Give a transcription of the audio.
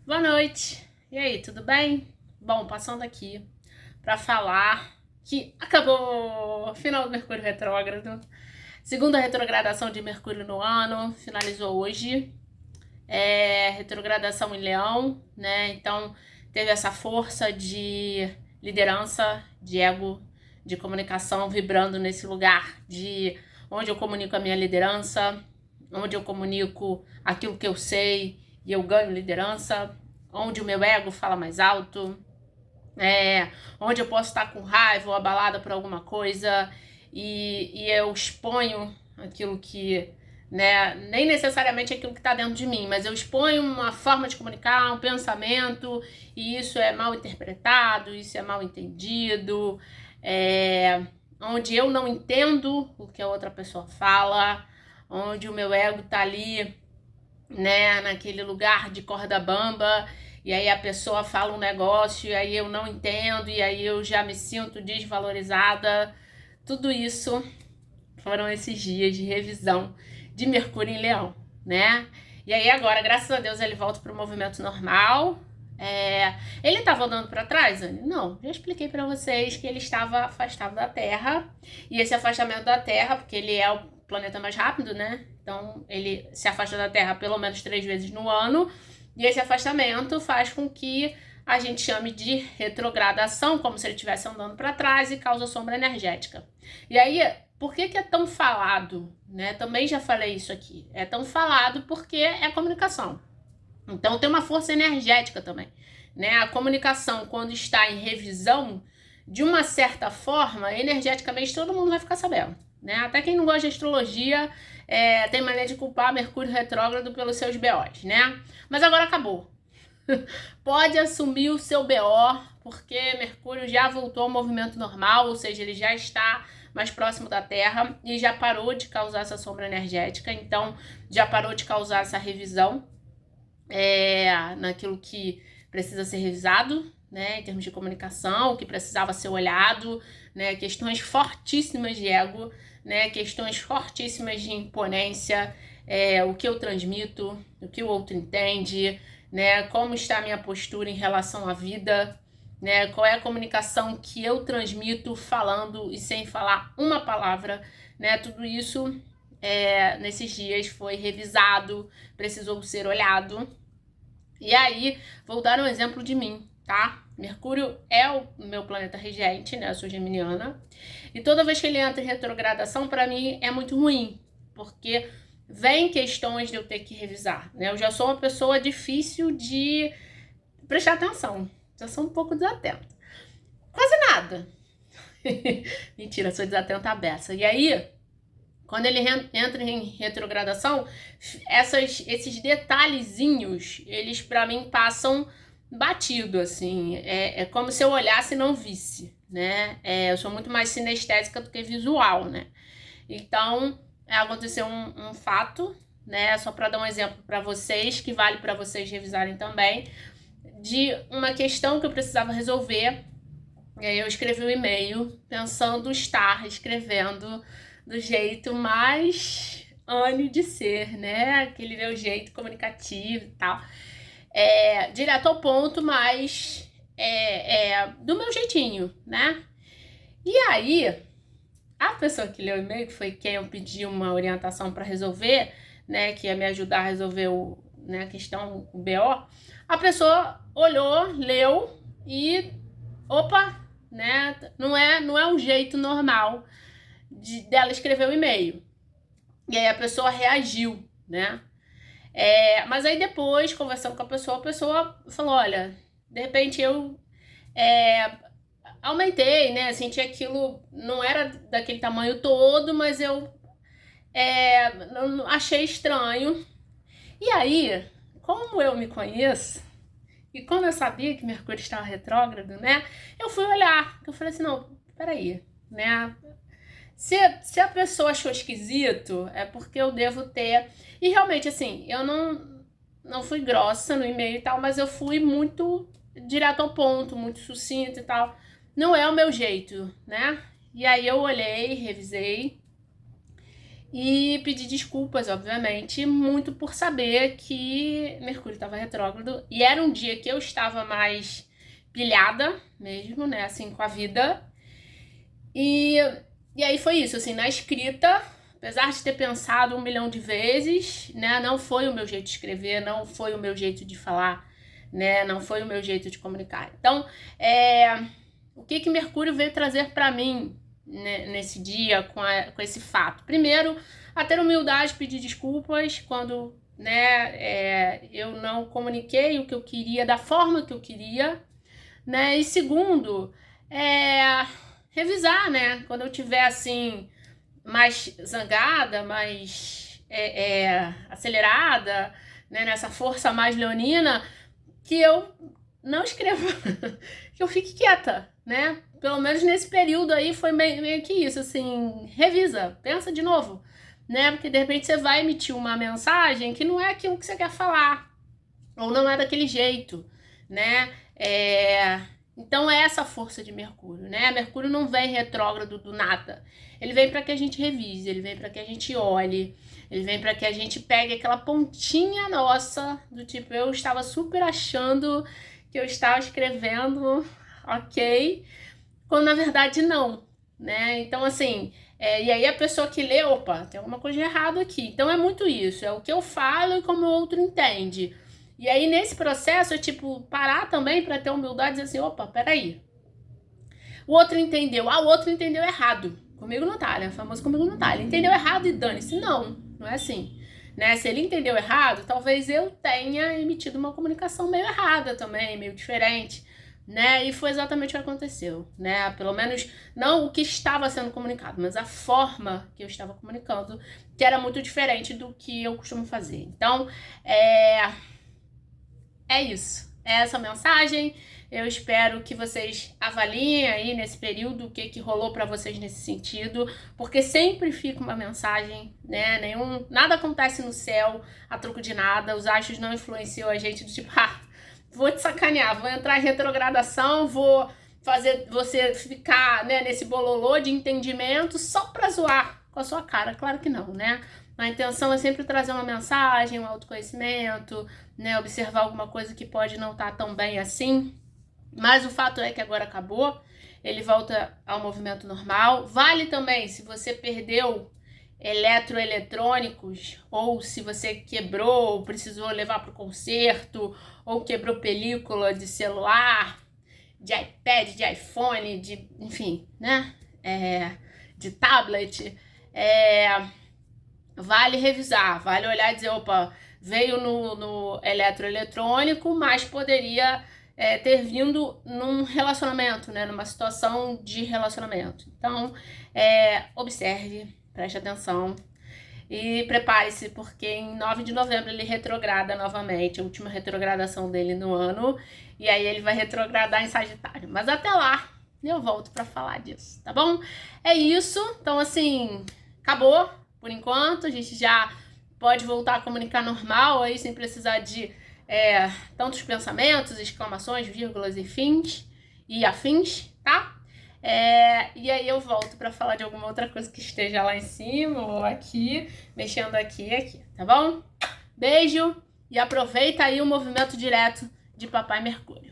Boa noite. E aí, tudo bem? Bom, passando aqui para falar que acabou o final do Mercúrio retrógrado. Segunda retrogradação de Mercúrio no ano, finalizou hoje. Retrogradação em Leão, né? Então teve essa força de liderança, de ego, de comunicação vibrando nesse lugar de onde eu comunico a minha liderança, onde eu comunico aquilo que eu sei e eu ganho liderança, onde o meu ego fala mais alto, onde eu posso estar com raiva ou abalada por alguma coisa e eu exponho aquilo que, né, nem necessariamente aquilo que está dentro de mim, mas eu exponho uma forma de comunicar, um pensamento, e isso é mal interpretado, isso é mal entendido, onde eu não entendo o que a outra pessoa fala, onde o meu ego tá ali, né, naquele lugar de corda bamba, e aí a pessoa fala um negócio, e aí eu não entendo, e aí eu já me sinto desvalorizada. Tudo isso foram esses dias de revisão de Mercúrio em Leão, né? E aí agora, graças a Deus, ele volta para o movimento normal. Ele estava andando para trás, Anne? Não, já expliquei para vocês que ele estava afastado da Terra. E esse afastamento da Terra, porque ele é o planeta mais rápido, né? Então ele se afasta da Terra pelo menos 3 vezes no ano. E esse afastamento faz com que a gente chame de retrogradação, como se ele estivesse andando para trás e causa sombra energética. E aí, por que é tão falado? Né? Também já falei isso aqui. É tão falado porque é comunicação. Então tem uma força energética também. Né? A comunicação, quando está em revisão, de uma certa forma, energeticamente todo mundo vai ficar sabendo. Né? Até quem não gosta de astrologia tem maneira de culpar Mercúrio retrógrado pelos seus BOs, né? Mas agora acabou. Pode assumir o seu BO, porque Mercúrio já voltou ao movimento normal, ou seja, ele já está mais próximo da Terra e já parou de causar essa sombra energética, então já parou de causar essa revisão naquilo que precisa ser revisado, né, em termos de comunicação, que precisava ser olhado, né, questões fortíssimas de ego, né, questões fortíssimas de imponência, o que eu transmito, o que o outro entende, né, como está a minha postura em relação à vida, né, qual é a comunicação que eu transmito falando e sem falar uma palavra, né, tudo isso nesses dias foi revisado, precisou ser olhado. E aí, vou dar um exemplo de mim, tá? Mercúrio é o meu planeta regente, né? Eu sou geminiana. E toda vez que ele entra em retrogradação, para mim é muito ruim, porque vem questões de eu ter que revisar, né? Eu já sou uma pessoa difícil de prestar atenção. Já sou um pouco desatenta. Quase nada. Mentira, sou desatenta à beça. E aí, quando ele entra em retrogradação, esses detalhezinhos, eles para mim passam batido, assim. É como se eu olhasse e não visse, né? Eu sou muito mais sinestésica do que visual, né? Então, aconteceu um fato, né? Só para dar um exemplo para vocês, que vale para vocês revisarem também, de uma questão que eu precisava resolver. E aí eu escrevi um e-mail pensando estar escrevendo do jeito mais Anne de ser, né? Aquele meu jeito comunicativo e tal. Direto ao ponto, mas do meu jeitinho, né? E aí, a pessoa que leu o e-mail, que foi quem eu pedi uma orientação para resolver, né? Que ia me ajudar a resolver a questão, o BO, a pessoa olhou, leu e opa, né? Não é um jeito normal dela escrever o e-mail. E aí a pessoa reagiu, né? Mas aí depois, conversando com a pessoa falou, olha, de repente eu aumentei, né? Senti aquilo, não era daquele tamanho todo, mas eu achei estranho. E aí, como eu me conheço, e como eu sabia que Mercúrio estava retrógrado, né? Eu fui olhar, eu falei assim, não, peraí, né? Se a pessoa achou esquisito, é porque eu devo ter. E realmente, assim, eu não fui grossa no e-mail e tal, mas eu fui muito direto ao ponto, muito sucinto e tal. Não é o meu jeito, né? E aí eu olhei, revisei E pedir desculpas, obviamente, muito por saber que Mercúrio estava retrógrado. E era um dia que eu estava mais pilhada mesmo, né, assim, com a vida. E aí foi isso, assim, na escrita, apesar de ter pensado 1 milhão de vezes, né, não foi o meu jeito de escrever, não foi o meu jeito de falar, né, não foi o meu jeito de comunicar. Então, o que Mercúrio veio trazer para mim, né, nesse dia, com esse fato? Primeiro, a ter humildade, pedir desculpas quando, né, eu não comuniquei o que eu queria da forma que eu queria, né, e segundo, revisar, né, quando eu tiver, assim, mais zangada, mais acelerada, né, nessa força mais leonina, que eu não escreva, que eu fique quieta, né? Pelo menos nesse período aí foi meio que isso, assim, revisa, pensa de novo, né? Porque de repente você vai emitir uma mensagem que não é aquilo que você quer falar, ou não é daquele jeito, né? Então é essa força de Mercúrio, né? Mercúrio não vem retrógrado do nada. Ele vem para que a gente revise, ele vem para que a gente olhe, ele vem para que a gente pegue aquela pontinha nossa, do tipo, eu estava super achando que eu estava escrevendo, ok, quando na verdade não, né? Então, assim, e aí a pessoa que lê, opa, tem alguma coisa de errado aqui. Então é muito isso, é o que eu falo e como o outro entende. E aí, nesse processo, é tipo, parar também para ter humildade e dizer assim, opa, peraí. O outro entendeu. O outro entendeu errado. Comigo não tá, né? O famoso comigo não tá. Ele entendeu errado e dane-se. Não, não é assim. Né? Se ele entendeu errado, talvez eu tenha emitido uma comunicação meio errada também, meio diferente, né? E foi exatamente o que aconteceu, né? Pelo menos, não o que estava sendo comunicado, mas a forma que eu estava comunicando, que era muito diferente do que eu costumo fazer. Então, é isso, é essa mensagem. Eu espero que vocês avaliem aí nesse período o que rolou para vocês nesse sentido, porque sempre fica uma mensagem, né? Nada acontece no céu a troco de nada. Os astros não influenciam a gente do tipo, vou te sacanear, vou entrar em retrogradação, vou fazer você ficar, né, nesse bololô de entendimento só pra zoar com a sua cara. Claro que não, né? A intenção é sempre trazer uma mensagem, um autoconhecimento, né, observar alguma coisa que pode não estar tão bem assim. Mas o fato é que agora acabou, ele volta ao movimento normal. Vale também se você perdeu eletroeletrônicos, ou se você quebrou, ou precisou levar para o conserto, ou quebrou película de celular, de iPad, de iPhone, enfim, né? De tablet. Vale revisar, vale olhar e dizer, opa, veio no eletroeletrônico, mas poderia ter vindo num relacionamento, né, numa situação de relacionamento. Então, observe, preste atenção e prepare-se, porque em 9 de novembro ele retrograda novamente, a última retrogradação dele no ano, e aí ele vai retrogradar em Sagitário. Mas até lá, eu volto para falar disso, tá bom? É isso, então assim, acabou. Por enquanto, a gente já pode voltar a comunicar normal aí, sem precisar de tantos pensamentos, exclamações, vírgulas e afins, tá? E aí eu volto para falar de alguma outra coisa que esteja lá em cima ou aqui, mexendo aqui e aqui, tá bom? Beijo e aproveita aí o movimento direto de Papai Mercúrio.